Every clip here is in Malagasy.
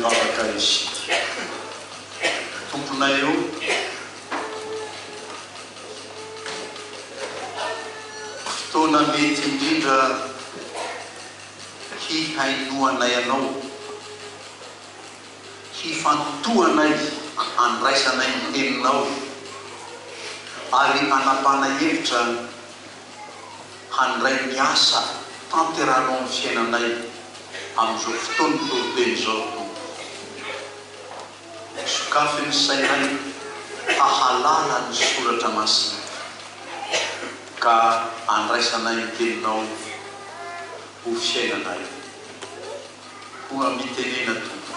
mivavaka izy tomponay io fotoana mety indrindra hihainoanay anao hifantoanay andraisanay ny teninao ary anapana hevitra handray miasa tanteranao amin'ny fiainanay amin'izao fotoana toloteny zao sokafy ny sainay hahalala ny soratra masina ka andraisanay ny teninao ho fiainanay hoa mitenena tompo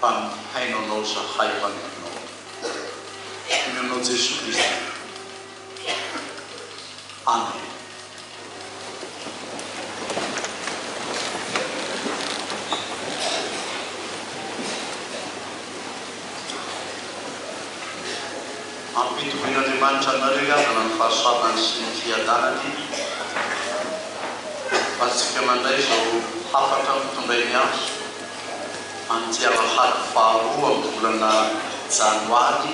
fa mihainanao zahay vaninao inanao Jesosy Kristy. Amen. Ampitovin'Andriamanitra anareo azana ny fahasoavany sy ny fiadanany fa tsika mandray zao hafatra mitondray ny azo amin'ny alahady faharoa amin'ny volana janoary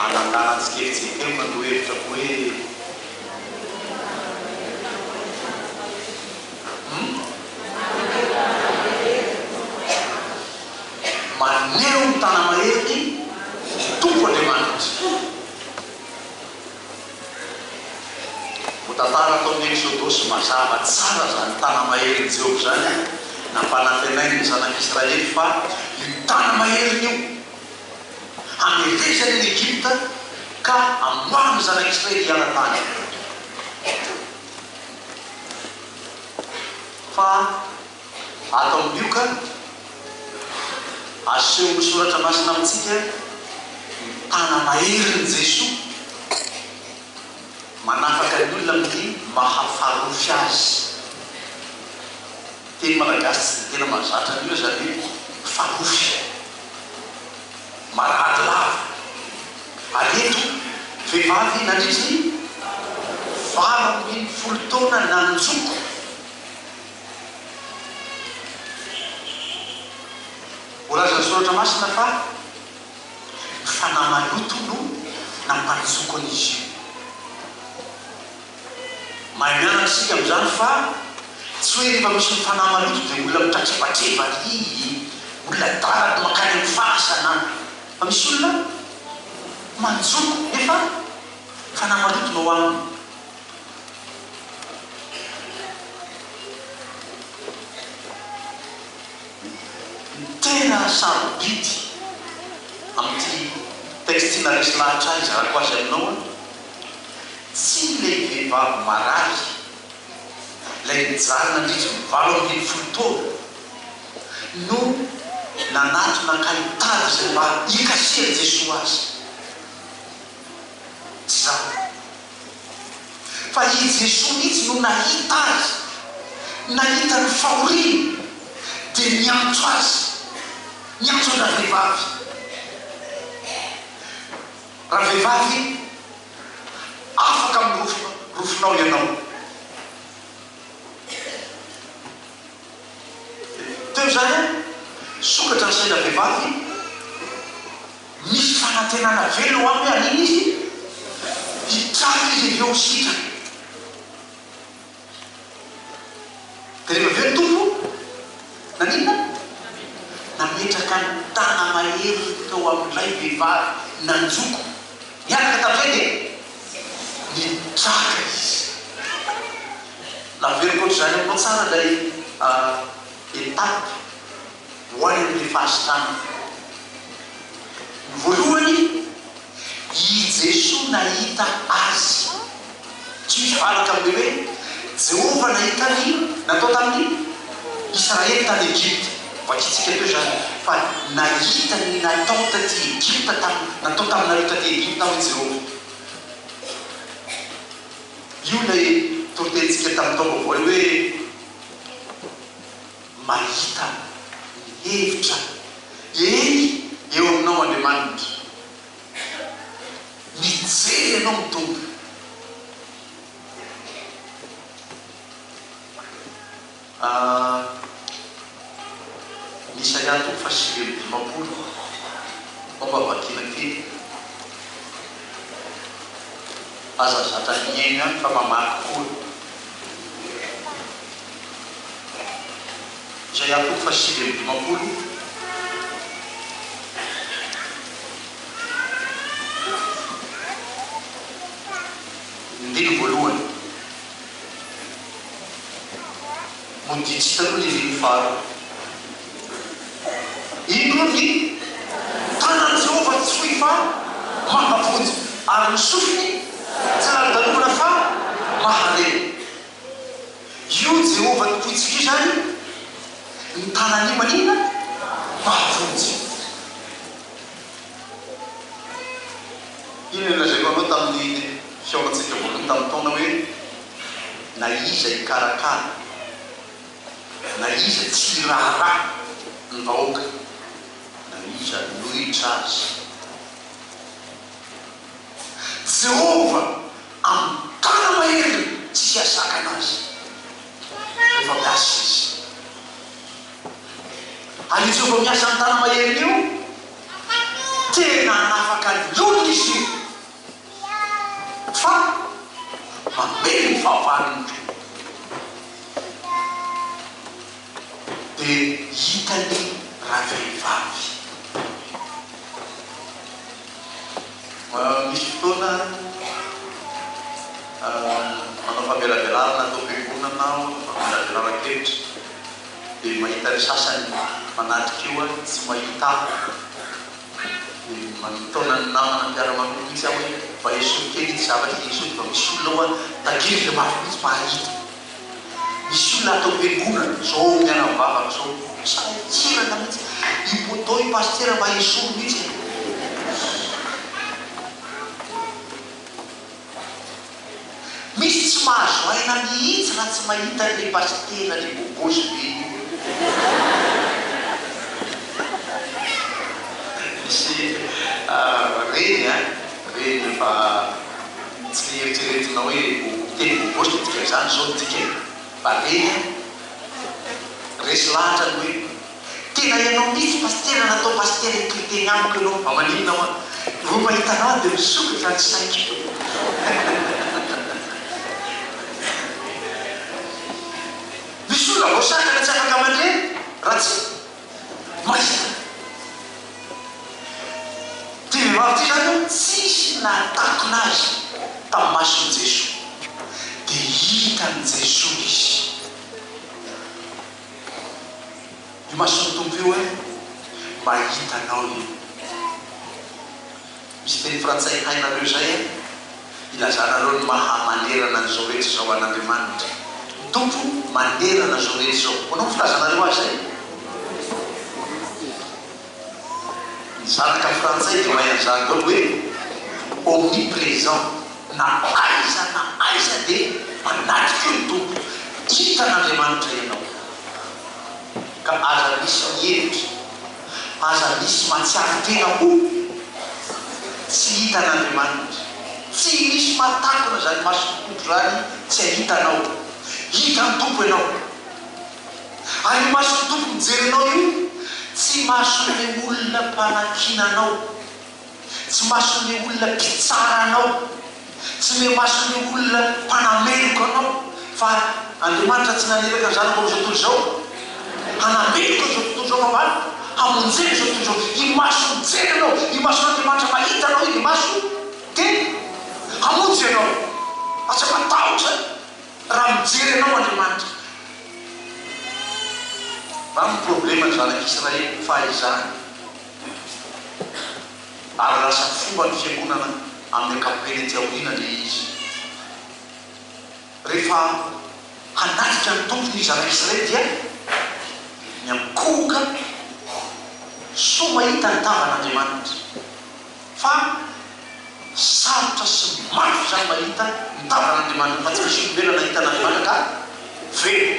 ananganantsika eritsekema no hevitra hoe maneo ny tana mahery tompo Andriamanitra. Tantara taon'ny Exodosy mazava tsara zany tana mahery ny Jehovah zany nampanantenainy ny zanak'Israely fa io tana mahery io hamerezany ny Egypta ka amoahany zanak'Israely hiala tany fa atao amin'io ka aseho misoratra masina amintsika tana mahery ny Jesosy manafaka ny olona amin'ny mahafarofy azy teny malagasy tena mahazatra ny io zany farofy marady lava ary eto vehivavy nandritry valo ambin'ny folo taona nanjoko voalaza ny soratra masina fa ny fanahy maloto no nampanjoko an'izy io mahay mianakysika amin'izany fa tsy hoe rehefa misy ny fanahy maloto dia olona mitratrepatrevary olona darady makany amin'ny fasana fa misy olona manjoko nefa fanahy maloto no aminy tena sarobidy amin'ity texte naresy lahatra izy rahako azy aminao tsy lay vehivavy maray lay mijary nandritry mivalo ambin'ny folo taona no nanatona kahitady zay mba ikasiany Jesosy azy tsy zany fa i Jesosy mihitsy no nahita azy nahita ny fahoriany dia niantso azy niantso ny raha vehivavy afaka amin'ny rofinao ianao teo zany sokatra ny saina vehivavy misy fanantenana velo aminy aniny izy hitraka izy avy eo sitraka dia rehefa velo tompo naninona nametraka ny tana mahery tao amin'ilay vehivavy nanjoko niaraka tam'izay dia nitraka izy naverykoatra zany aminao tsara lay etape hoany amin'ilay fahasitrana ny voalohany i Jesosy nahita azy tsy misy valaka amin'le hoe Jehova nahitany natao tamin'ny Israely tany Egypte vatritsika teo zany fa nahita ny natao taty Egypta natao taminareo taty Egypta hoe Jehova io lay toritentsika tamin'ny tao vaovao hoe mahita ny hevitra eny eo aminao Andriamanitra mijery ianao mitombo Isaia toko fasivy dimapolo mampavakina kely aza zatra miaina fa mamaky koa izay atoko fasivy dimapolo ndiny voalohany moditsitaloha le viny faro ino ny tanany Jehovah tsy fohy fa mahavonjy ary ny sofiny tsy aradalorana fa mahalena io Jehovah topoitsika io zany ny tanany io manina mahavonjy ino lazaiko anao tamin'ny fiaovatsika voalohany tamin'ny taona hoe na iza ikarakara na iza tsy raharaha ny vahoaka na iza nohitra azy Jehovah amin'ny tana mahery tsy hiasaka anazy rehefa miasa izy ary Jehovah miasa amin'ny tana mahery io tena anafaka lolona izy io fa mamely ny fahavaliny dia hitany ravehivavy misy fotoana manao famelabelarana atao fiangonana famelabelarana kevitra dia mahita ny sasany manatrika eo tsy mahita manotona ny namana mpiara-manolo misy aho hoe mba esoy kely izy zavatra esoy fa misy olona hoa takery le mafy mihitsy mahita misy olona atao fiangonana zao mianavavaka zao saitsirana mihitsy ipotao ipastera mba esoy mihitsy misy tsy mahazo aina mihitsy raha tsy mahita le pastera le bobosy be misy reny reny fa tsy eritreretina hoe teny bobosy tika zany zao tika fa reny resy lahatra ny hoe tena ianao mihitsy pastera natao pastera ekriteny amiko ianao fa maninona hoa ro mahitanao dia misoka fa tsy saiko misy olona voasakana tsy afaka mandreny raha tsy mahita ty vehivavy ty zany tsisy natakinazy tamin'ny mason'i Jesoa dia hitany Jesoa izy io mason'ny tompo io hoe mba hitanao io misy teny frantsay hainareo zay ilazanareo ny mahamanerana an'izao rehetra zao an'Andriamanitra tompo manerana zao rehetra zao manao filazanareo azy zay ny zanaka frantsay dia mahay an'izany dao hoe omniprésent na aiza dia manatrika io ny tompo hitan'Andriamanitra ianao ka aza misy mihevitra aza misy matsiaro-tena ho tsy hitan'Andriamanitra tsy misy matakona zany mason'ny tompo zany tsy ahitanao hita ny tompo ianao ary ny mason'ny tompo mijerenao io tsy mason'le olona mpanakinanao tsy mason'le olona mpitsaranao tsy me mason'le olona mpanameloko anao fa Andriamanitra tsy naneraka zany ko am'izao tontolo zao hanameloko zao tontolo zao mambany hamonjeny zao tontolo zao i maso mijery anao i mason'Andriamanitra mahita anao iny maso tena hamonjy ianao asa matahotra raha mijery anao Andriamanitra fa ny problema ny zanak'Israely fahaizany ary lasa fomba ny fiangonana amin'ny ankapobeny ty aoriana le izy rehefa hanatrika ny tompony ny zanak'Israely dia ny amikohoka so mahita ny tavan'Andriamanitra fa sarotra sy mafy zany mahita ny tavan'Andriamanitra fa tsy misy olombelona hitan'Andriamanitra ka velo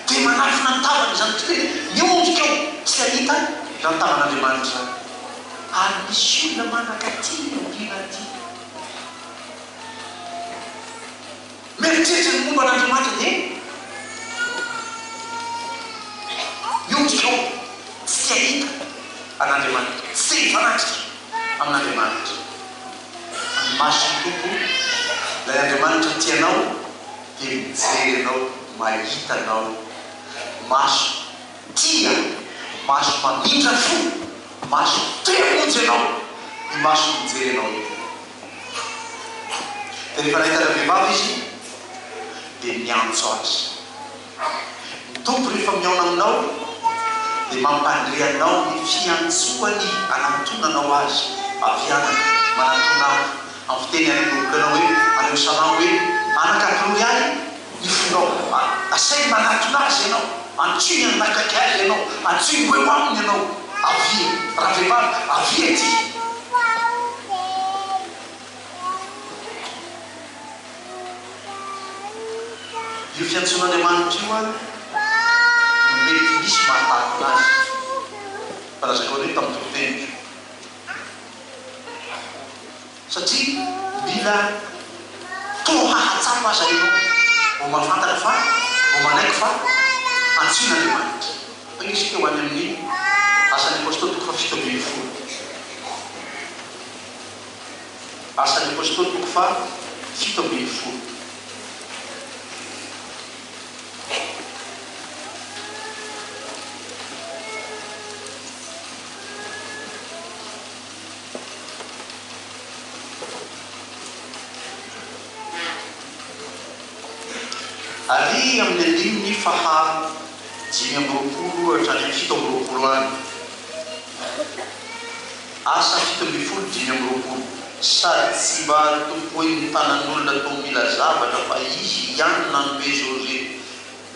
dia manafina ny tavany zanak'Israely miondrika eo tsy ahita raha ny tavan'Andriamanitra zany ary misy olona manaka ty olina ty mieritreritra ny momba an'Andriamanitra dia miondrika eo tsy tsy ahita an'Andriamanitra, tsy hifanatitra amin'Andriamanitra. Amin'ny masony tompo ilay Andriamanitra tianao dia mijery anao, mahita anao. Maso tia, maso mamindra fo, maso temonjy anao, ny maso mijery anao. Dia rehefa nahita vehivavy izy dia miantso azy. Ny tompo rehefa miaona aminao dia mampandre anao ny fiantsoany anantonanao azy. Avy anaka manantona amin'ny fiteny an'olokana hoe aneo salamo hoe anakakalory ahy ny fonao, asay manatona azy ianao, antsoiny anakaiky azy ianao, antsoiny hoe aminy ianao. Avia raha vehivavy, avia ty. Io fiantson'Andriamanitra io mety misy mahatahaka azy. Fa lazako hoe tamin'ny tokoteny. Satria mila toa hahatsapa azy ianao, ho mahafantatra fa, ho manaiky fa antsoin'Andriamanitra. Fa isika ho any amin'ny asan'ny apôstôly toko fa 7. Asan'ny apôstôly toko fa 7. Ary amin'ny andiminy faha 5 hatrany 7 any. Asa 7 sady tsy mba tompoe ny tanan'olona tao mila zavatra fa izy ihany nanome zao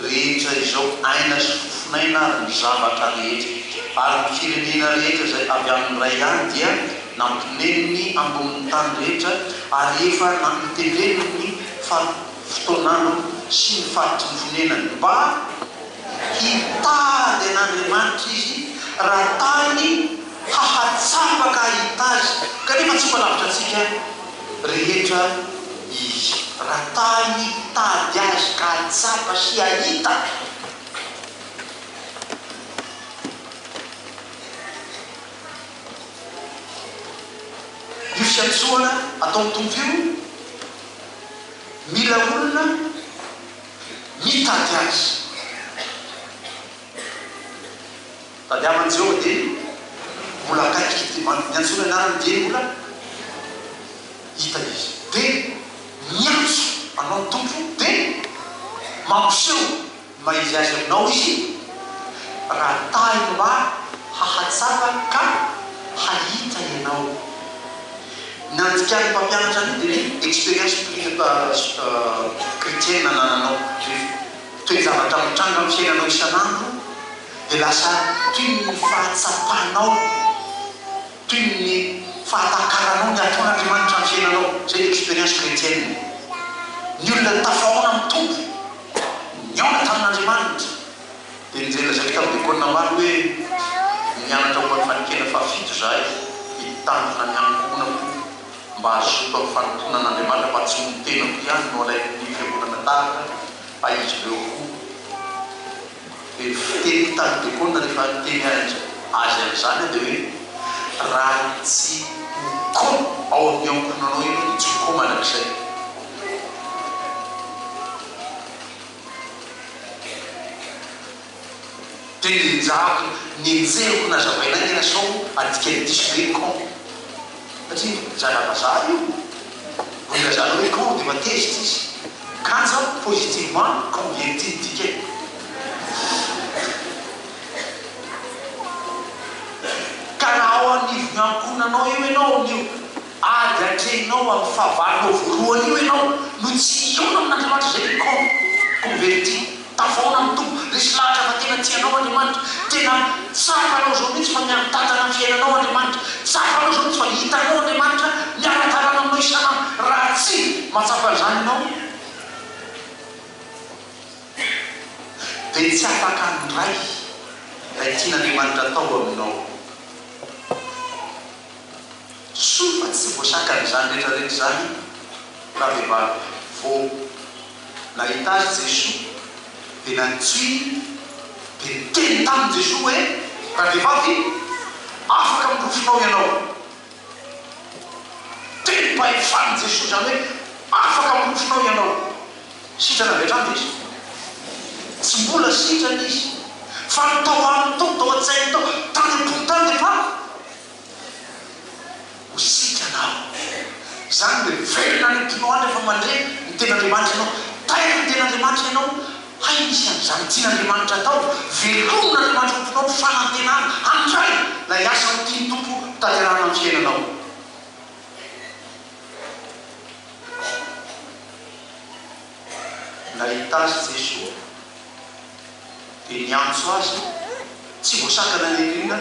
rehetra izao aina sy fofonaina ary ny zavatra rehetra. Ary ny firenena rehetra izay avy amin'ny ray ihany dia nampineniny ambonin'ny tany rehetra, ary efa nampitendreniny fotoanano sy ny faritry ny fonenany mba hitady an'Andriamanitra izy raha tany hahatsapaka hita azy. Kanefa tsy mpanavitra antsika rehetra izy, raha tany hitady azy ka hatsapa sy hahita. Io fiantsoana atao mitombo io mila olona mitady azy. Tadiavany zao dia mbola akaiky miantsona anarany dia mbola hita izy. Dia miantso anao ny tompo dia mampiseho maizy azy aminao izy raha tahy mba hahatsapa ka hahita ianao. Nandikany mpampianatra any dia ny expérience chrétienne nananao. Toe zavatra mitranga amin'ny fiainanao isan'andro dia lasa toy ny fahatsapanao, toy ny fahatakaranao ny ataon'Andriamanitra amin'ny fiainanao. Zay expérience chrétienne. Ny olona tafahoana amin'ny tompo, niaona tamin'Andriamanitra. Dia nizay lazaka tamin'ny ekôlina maro hoe mianatra ho fanekena fa 7 zahay, hitandrona ny ankohonako mba azoto amin'ny fanomponan'Andriamanitra mba tsy motenako ihany no alaiko ny fiangonana tarika fa izy leo koa. Dia fiteny tany dekôlina rehefa teny azy amin'izany dia hoe raha tsy hoko ao amin'ny ankohonanao io dia tsy hoko manak'izay. Dia nijako nijeriko nazavaina tena sao adika ny diso hoe con. Satria zara-bazaha io voila zany hoe con dia matezitra izy. Kanja positivement converti dika. Ka raha ao anivony ankohonanao io ianao nio ady atrehinao amin'ny fahavalonao voalohany io ianao no tsy iona amin'Andriamanitra zay con converti. Tafahoana amin'ny tompo resy lahatra fa tena tianao Andriamanitra, tena tsapanao zao mihitsy fa miantatana amin'ny fiainanao Andriamanitra, tsapanao zao mihitsy fa hitanao Andriamanitra miaratarana aminao isan'andro. Raha tsy mahatsapa an'izany ianao dia tsy afaka andray ray tian'Andriamanitra atao aminao. Soa fa tsy voasaka an'izany rehetrarehetra zany raha vehivavy vao nahita azy Jesosy dia nantsoiny dia teny tamin'i Jesosy hoe ka vehivavy afaka mirofonao ianao teny mpahefany Jesosy zany hoe afaka mirofonao ianao sitrana avy hatrany izy tsy mbola sitrana izy fa nitao aminy tao tao an-tsainy tao tany am-pony tany defa ho sitranao zany le velona ny mponao any efa mandre ny ten'Andriamanitra ianao taika ny ten'Andriamanitra ianao hay misy an'izany tian'Andriamanitra atao velon'Andriamanitra mponao fanantenana handray lay asa ny tiany tompo tanterana amin'ny fiainanao nahita azy Jesosy dia niantso azy tsy voasakana ny rina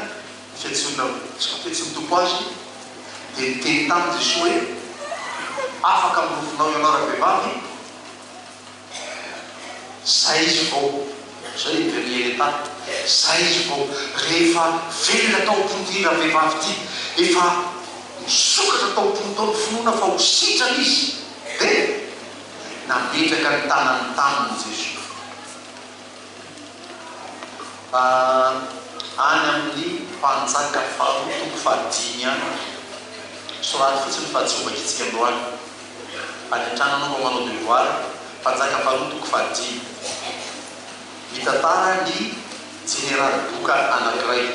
fiatsy mitompo azy dia niteny tamin'ny Jesosy hoe afaka mirofonao ianao rahavehivavy zay izy vao zay vernier tany zay izy vao rehefa velona tao am-pony rahavehivavy ty efa misokatra tao am-pony tao ny finoana fa ho sitrana izy dia nametraka ny tanany taminy Jesosy any amin'ny mpanjaka faharoa toko fahadimy any sorary fotsiny fahatsovaka itsika androany any an-trananao mba manao devoir mpanjaka faharoa toko fahadimy mitantara ny général boka anankiray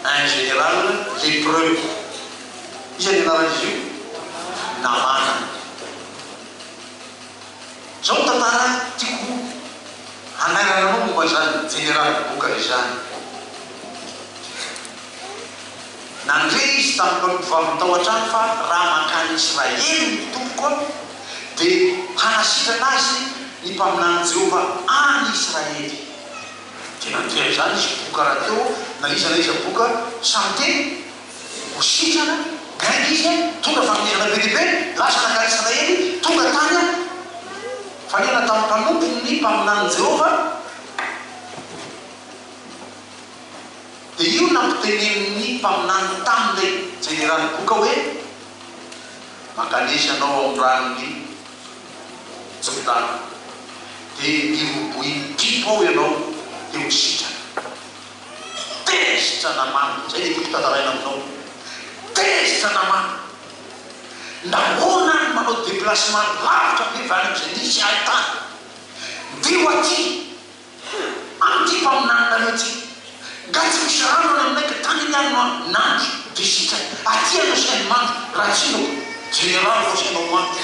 un général lépreux izy ananaran'izy io namana zao tantara tiako anarananao momba zany général boka izany nandre izy tamin'ny mpivavy tao an-trano fa raha mankany Israely ny tompoko dia hanasitrana azy ny mpaminany Jehova any Israely dia nandre zany izy boka raha teo na iza boka samy teny ho sitrana gainga izy tonga fanomezana be dehibe lasa nankany Israely tonga tany fanena tamin'ny mpanompo ny mpaminany Jehova dia io nampiteneniny mpaminany tamin'ilay général boka hoe mankanesa anao amin'ny ranony Jordana dia miroboiny pipo ao ianao dia ho sitrana tezitra namana zay le tiako tantaraina aminao tezitra namana nahoana ny manao déplacement lavitra be vany am'izay nisy ahitany ndeo aty am'ty mpaminanynareo ty nga tsy misy rano any aminay ka tany ny ano nandro dia sitra aty anao sainy mandro raha tsinao général fo sainao mandro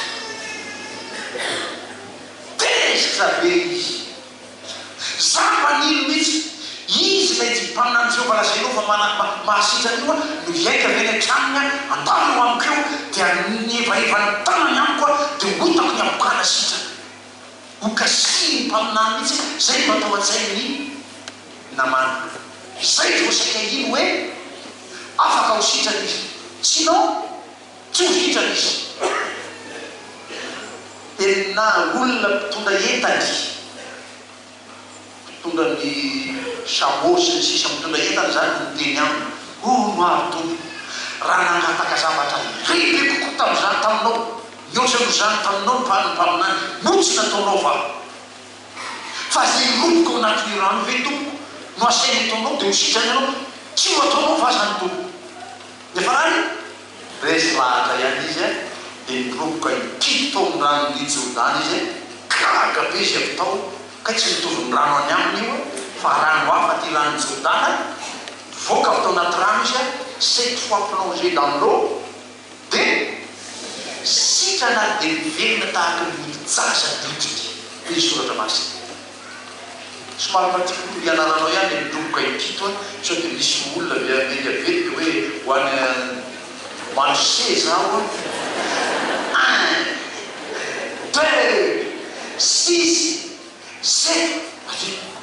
tezitra be izy za manino mihitsy izy lay ty mpaminany Jehova lazainao fa mahasitranyio no iaika avy any an-tranony andalo amiko eo dia nievaevany tanany amiko dia hoitako ny ambokana sitrana ho kasiny mpaminany mihitsy zay mba atao an-tsainy namana zay voasaka ino hoe afaka ho sitrana izy tsinao tsy ho sitrana izy tena olona mpitondra entany mpitondra ny samosy ny sisa mitondra entany zany no teny aminy maro tompo raha nangataka zavatra lehibe kokoa tamin'izany taminao miosano zany taminao mpaminany motsy nataonao fa zay loboko anatin'ny rano ve tompo no asainy ataonao dia ho sitrany ianao tsy ho ataonao fa zany tompo nefa rany resy lahatra ihany izy dia miroboka impito tao amin'ny ranony Jordana izy gaga be izy avy tao ka tsy mitovy ny rano any aminy io fa rano hafa ty rano Jordana voaka avy tao anaty rano izy 7 fois plongé dans l'eau dia sitrana dia mivelona tahaka ny mijaza didiny izy soratra masina somary matiko ianaranao ihany miroboka impito sao dia misy olona mely avety hoe hoany seza ao 1 2 6 7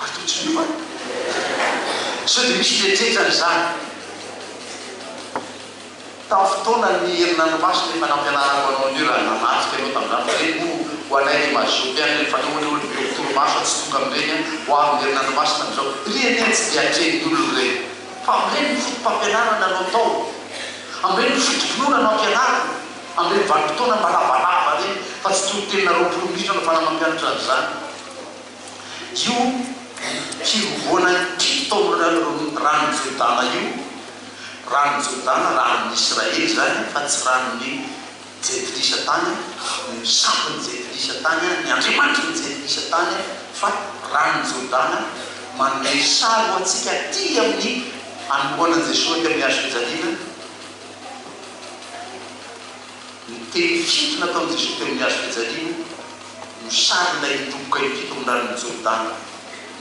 atotsy io sao dia misy letretrany zany tamin'ny fotoana ny herinanomasina efa nampianarako anao an'io raha namatsika anao tamin'izany reny ho anay ny mazopy any rehefa nehoana toromaso tsy tonga amin'ireny ho avy ny herinanomasina am'izao reny tsy dia atreny olona reny fa amin'ireny ny fotom-pampianarana anao tao amin'ireny ny fotom-pinoana anao ampianarana amin'ireny vanim-potoana mba lavalava reny fa tsy torotenina roapolo minitra no fana mampianatra an'izany io firovoana taona rano Jordana io, rano Jordana ranon'ny Israely zany fa tsy ranon'ny jedilisa tany, ny sampony jedilisa tany, ny andriamanitry ny jedilisa tany, fa rano Jordana manome sary ho antsika ty amin'ny anomboana Jesosy ty amin'ny hazo fijaliana. Ny teny fito nataony Jesosy ty amin'ny hazo fijaliana no sarylay nitoboka fito amin'ny rano Jordana.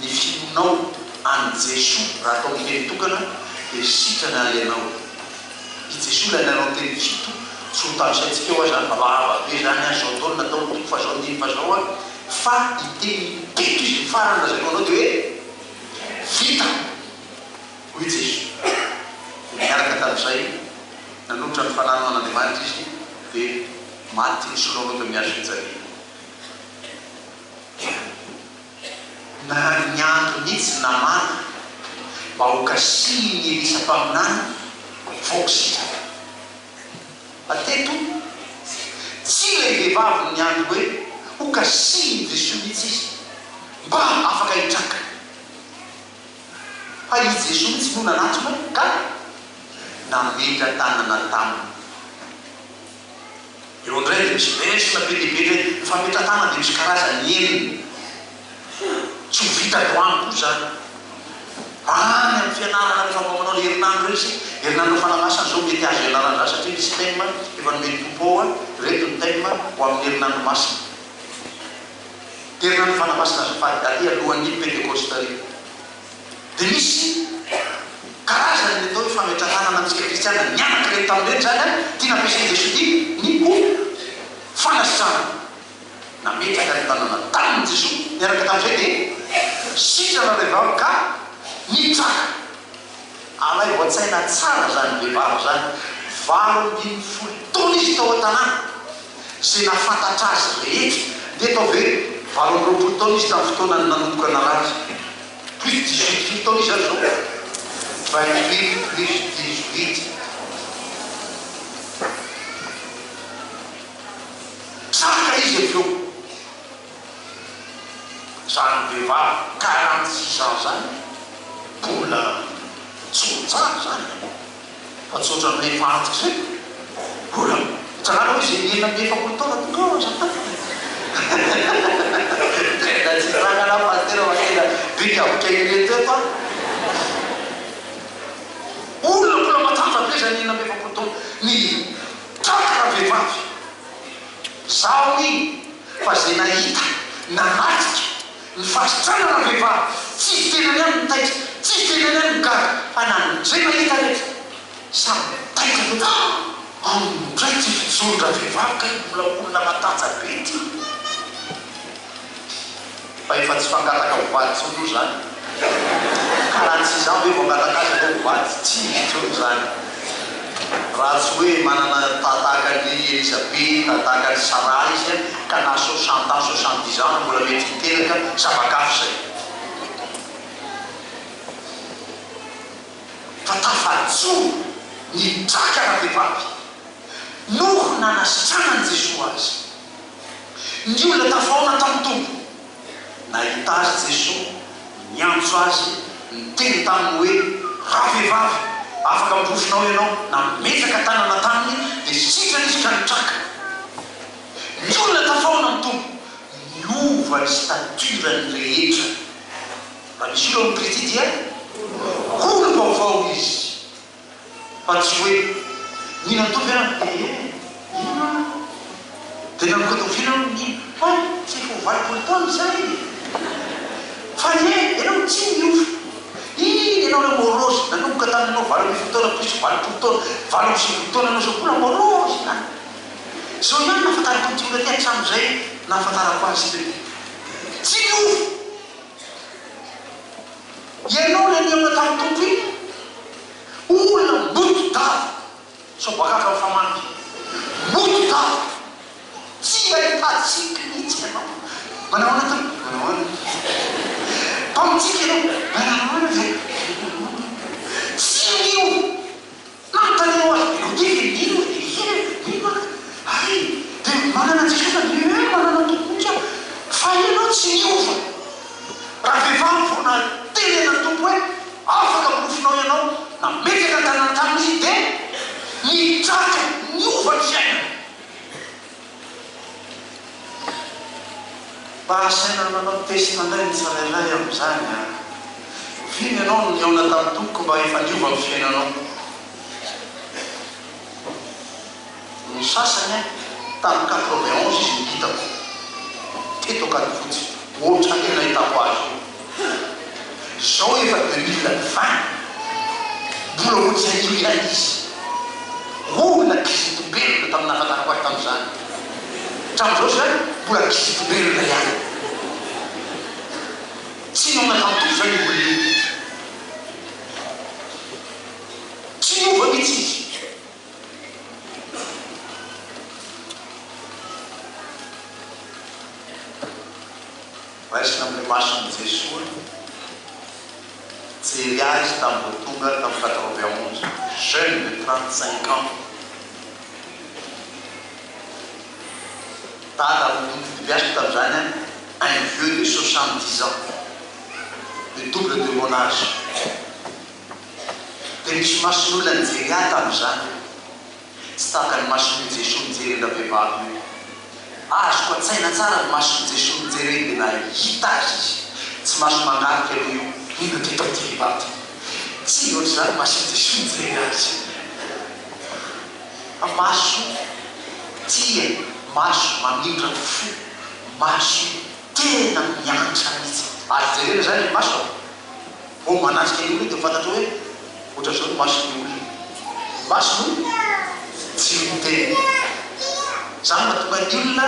Ny fimonao any Jesosy raha atao miteny tokana dia sitrana alianao. I Jesosy la nanao teny fito tsy ho tamisaitsika eo zany baba be zany zao taona natao toko fa zao andiny fa zao fa iteny pito izy farany lazaiko anao dia hoe vita hoy Jesosy. Miaraka tamin'izay nanolotra ny fananana an'Andriamanitra izy dia maty ny solonao teo amin'ny hazo fijaliana. Na ny andro mihitsy namana mba ho kasiny ny Elisa-paminany voksika. Ateto tsy ilay vehivavy ny andro hoe ho kasiny Jesosy mihitsy izy mba afaka hitraka. Fa i Jesosy mihitsy no nanatona ka nametra tanana taminy. Eo ndray dia misy vesina be lehibe ndray fametra tanana dia misy karazany enina. Tsy ho vita doaniko zany. Any amin'ny fianarana rehefa manao le herinandro resy, herinandro fanamasana zao mety azo ianarana raha satria misy tema efa nomeny tompo ao reto ny tema ho amin'ny herinandro masina. Herinandro fanamasina azafady dalia alohan'ny Pentecoste reo. Dia misy karazany atao hoe fametratanana amintsika kristiana nianaka reto tamin'ireny zany tia nampiasainy Jesosy ty ny ho fanasitrana. Nametraka ny tanana tamin'ny Jesosy niaraka tamin'izay dia sitrana vehivavy ka nitraka. Alay voatsaina tsara zany vehivavy zany 20 taona izy tao an-tanàna zay nafantatra azy rehetra dia atao hoe 20 taona izy tamin'ny fotoana nanomboka narazy plus 18 taona izy azy zao 28 plus 18 saka izy avy eo zany vehivavy 46 ans zany mbola tsotsara zany fa tsotra amin'ilay fantiko zay mbola tsarana hoe zay enina amin'ny 20 taona tonga ao zany da tsy rangana pasteur makena bika avika ireto eto olona mbola matatra be zany enina amin'ny 20 taona ny tratara vehivavy zao igny fa zay nahita nanatrika ny fasitranana vehivavy tsy tenany any mitaitra tsy tenany any migaga fa nanzay nahita rehetra samy taitra amindray tsy fijorotra vehivavy ka mbola olona matanja be ty fa efa tsy fangataka hovady tsolo zany 46 ans hoe voangataka azy aloha hovady tsy tsolo zany. Raha tsy hoe manana tahaka ny Elisabeth tahaka ny Sara izy ka na 60 ans 70 ans mbola mety hiteraka zavakafo zay. Fa tafajoro ny drakana vehivavy noho nanasitrana ny Jesosy azy. Ny olona tafaona tamin'ny tompo nahita azy Jesosy niantso azy niteny taminy hoe raha vehivavy afaka mirofinao ianao nametraka tanana taminy dia sitrana izy ka nitraka. Ny olona tafaona amin'ny tompo niova ny staturany rehetra. Raha misy olo amin'ny Kristy dia olo vaovao izy fa tsy hoe nina nitovy iana dia nanokatoviana ny tsy efa ho 20 taona zay fa ianao tsy miova ianao le morosy nanomboka taminanao 20 taona plus 20 taona 25 taona anao zao mbola morosy na zao ihany nahafantarako ty olona ty hatramin'izay nahafantarako azy te tsy miova. Ianao le niona tamin'ny tompo iny olona mboto dava so bakaka mifamany mboto dava tsy ahitatsika mihitsy ianao manao anatao manao ana mpamitsika ianao manao ana zay tsy miova nanotanao azy anao ty ve nino nino ay dia manana Jesosy manana tompontsy aho fa ianao tsy miova raha vehivavy vao na tenena tompo hoe mitraka miova ny fiainana. Mba asaina manao tesina indray ny tsirairay amin'izany a. Vino ianao ny eona tamin'ny tomoko mba efa niova ny fiainanao. Ny sasany tamin'ny 91 izy nihitako. Teto akady fotsy. Ohatra ny nahitako azy. Zao efa 2020. Mbola ohatsy haio ihany izy. Olona kizitombelona tamin'ny nahafantarako azy tamin'izany. Hatramin'izao zany mbola kizitombelona ihany. Tsy niona tamin'ny tompo zany olona. Tsy niova mihitsy izy. Raisina amin'ny mason'i Jesosy. Jery azy tamin'ny tonga tamin'ny 91, jeune de 35 ans. Tada amin'ny tombom-piasy tamin'izany un vieux de 70 ans, le double de mon âge. Dia misy mason'olona nijery ahy tamin'izany, tsy tahaka ny mason'i Jesosy nijery ela vehivavy io. Azoko an-tsaina tsara ny mason'i Jesosy nijery eny dia nahita azy izy. Tsy maso mangarika aloha io, ino teto ty vehivavy. Tsy ohatr'izany mason'i Jesosy nijery azy. Maso tia, maso mamindra fo, maso tena miantra mihitsy. Azo jerena zany ny maso. Vao manasika ny olona dia fantatra hoe ohatra zao ny mason'ny olona. Mason'olona tsy miteny. Zany mahatonga ny olona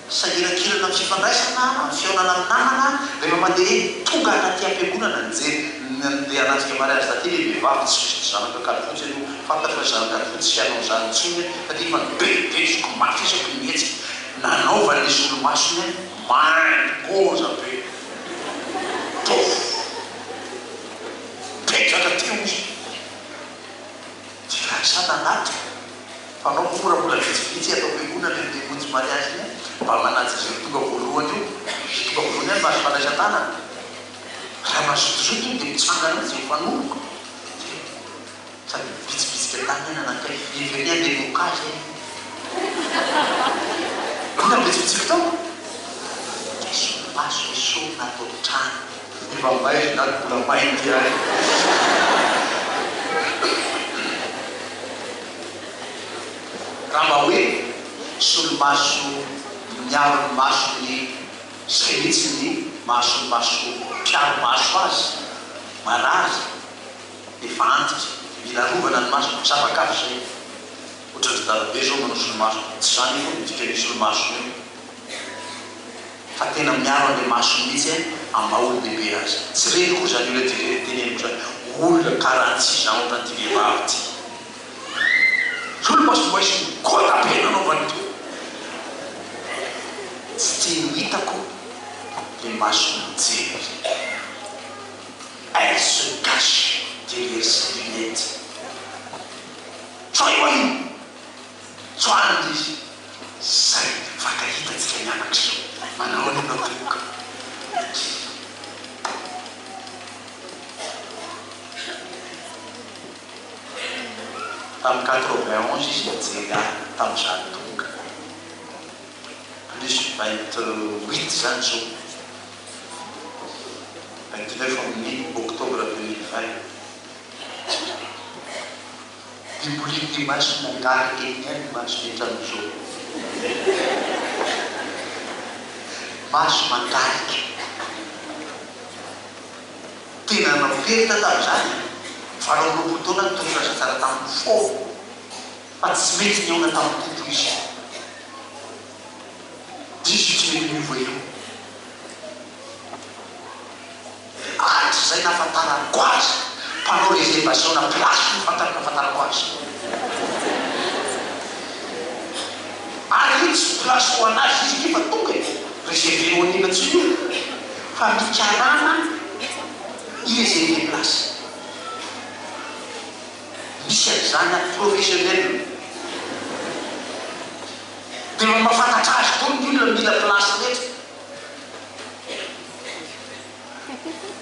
sahirakirana amin'ny fifandraisana, amin'ny fihaonana amin'ny namana, rehefa mandeha tonga anaty am-piangonana nijery nandeha anatsika mariazy taty le vehivavy tsy zanaka kalifotsy aloha fantatra hoe zanaka kalifotsy sy hanao zany intsony satria fa nibebezoko mafisako mihetsy nanaova ny solomasony mangoza be tof betsaka teo izy ty rasana anaty fanao moramora vitsivitsy atao am-piangonana le monjy mariazy iny mba manatsy zay tonga voalohany io tonga voalohany any maso fandraisan-tanana raha mazotozoto dia mitsangana zay fanoroko sady bitsibitsika tany eny anakay iveny any le mokazy ina bitsibitsika tao solomaso iso natao trano efa maizy na mbola mainty any raha mba hoe solomaso miaro ny masony zay mihitsy ny maso mpiaro maso azy marazy efa antitra mila rovana ny maso zavakafo zay ohatra ny dalabe zao manao solomaso tsy zany fo midika ny solomaso io fa tena miaro an'le maso mihitsy amaha-ololehibe azy tsy reny koa zany olona teneniko zany olona karantsy zany ohatran'ity vehivavy ty solomaso moisy kotapena anaovany to tsy tiany hitako le maso mijery elle se cache derrière ses lunettes tsoa io iny tsoandy izy zay fakahitatsika mianaka zao manao any anaoka tamin'ny 91 izy nijery ahy tamin'izany tonga plus 28 zany zao 29 amin'ny octobre 2020 imboliny maso nangarika eny any maso etran'izao maso mangarika tena naoperita tamin'izany valao roapolo taona ny tondrazatsara tamin'ny fo fa tsy mety niaona tamin'ny tompo izy 18 mety miova eo atry zay nafantarako azy mpanao réservation na place nafantarako azy ary tsy place ho anazy izy nefa tonga réservé ho an'ina tsy io fa mikarana iréservé place misy an'izany professionnel dia mafantatra azy koa ny olona mila place rehetra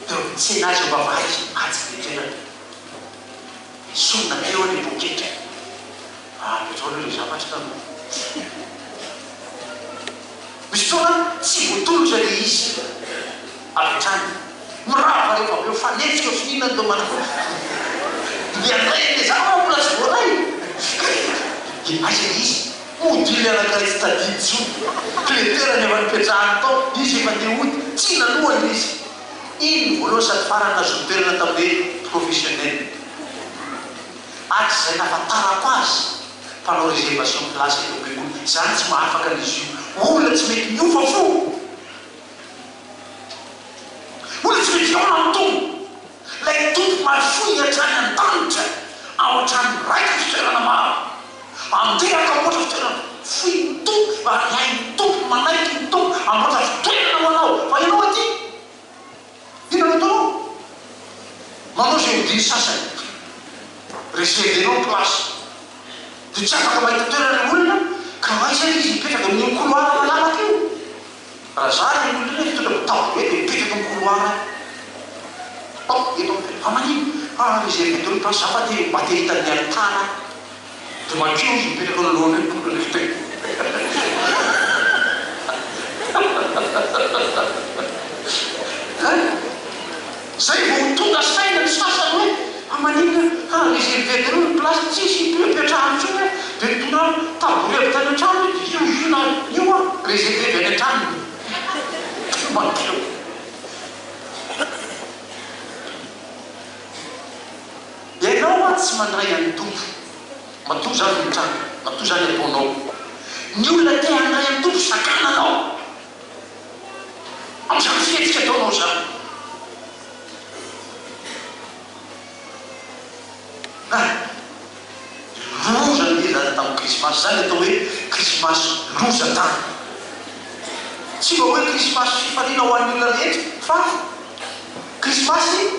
dia tsy anazy mba vaizy atsy veterana sonina teo any boketra petrao le zavatra tano misy fotoana tsy voatolotra le izy apetrany mirava rehefa aveo fanetsika fihinana do mana miandray le zavatra mbola tsy voaray aiza izy modily anankiray tsy tadidy so kleterany efa nipetrahany tao izy efa te ody tsy nanohany izy iny voaloha sady farany nazotoerana tamin'le professionnel aty zay nafatarako azy mpanao réservation place etombekoly zany tsy mahafaka an'izy io olona tsy mety miofa fo olona tsy mety iaona amin'ny tombo lay tompo mafoy hatrany an-danitra ao an-trany raika fitoerana maro anderaka amboatra fitoerana foy ny tompo ariay ny tompo manaiky ny tompo amboatra fitoerana ho anao fa ianao aty inona ataonao manao zay hodiny sasany reservenao place de tsy afaka mahita toerana olona ka aiza izy mipetraka amin'ny couloir malalaka io raha zany ny olona fitondra bitabo hoe de mipetraka amin'ny couloir eto amanino reservenao place zafa te mba te hitan'ny antana de makio izy mipetraka nolona zay vao tonga saina ny sasany hoe amanina reservenao ny place tsisy petrahany tsony de tonga tabouret avy tany an-trano iona io a reserve avy any an-trano makio ianao a tsy mandray any tompo matoa zany mitrano matoa zany ataonao ny olona te handray any tompo sakananao am'zany fihetsika ataonao zany loza ny zany tamin'ny krismasy zany atao hoe krismasy loza tany tsy mba hoe krismasy fifaliana ho an'ny olona rehetra fa krismasy